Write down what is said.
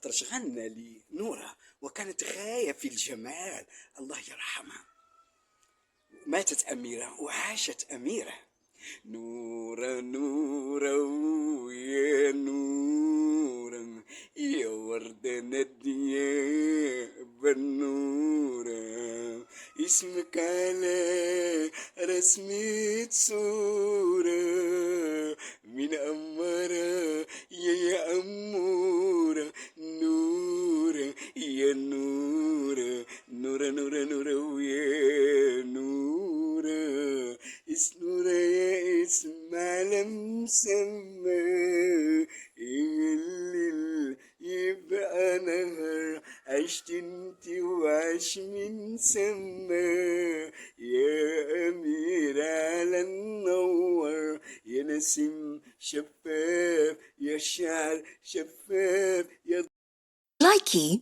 أطرش غنى لي نورة، وكانت غاية في الجمال، الله يرحمها. ماتت أميرة وعاشت أميرة. نورة نورة ويا نورة، يا وردة ندية بنورة، اسمك على رسمة صورة من أمارة يا أمورة. نورة يا نورة، نورة نورة نورة ويا نورة، نورة يا اسم على مسمى، يهلل يبقى نهر، عشت انت وعاش من سما، يا أمير على النور، يا نسيم شفاف، يا شعر شفاف، يا لايكي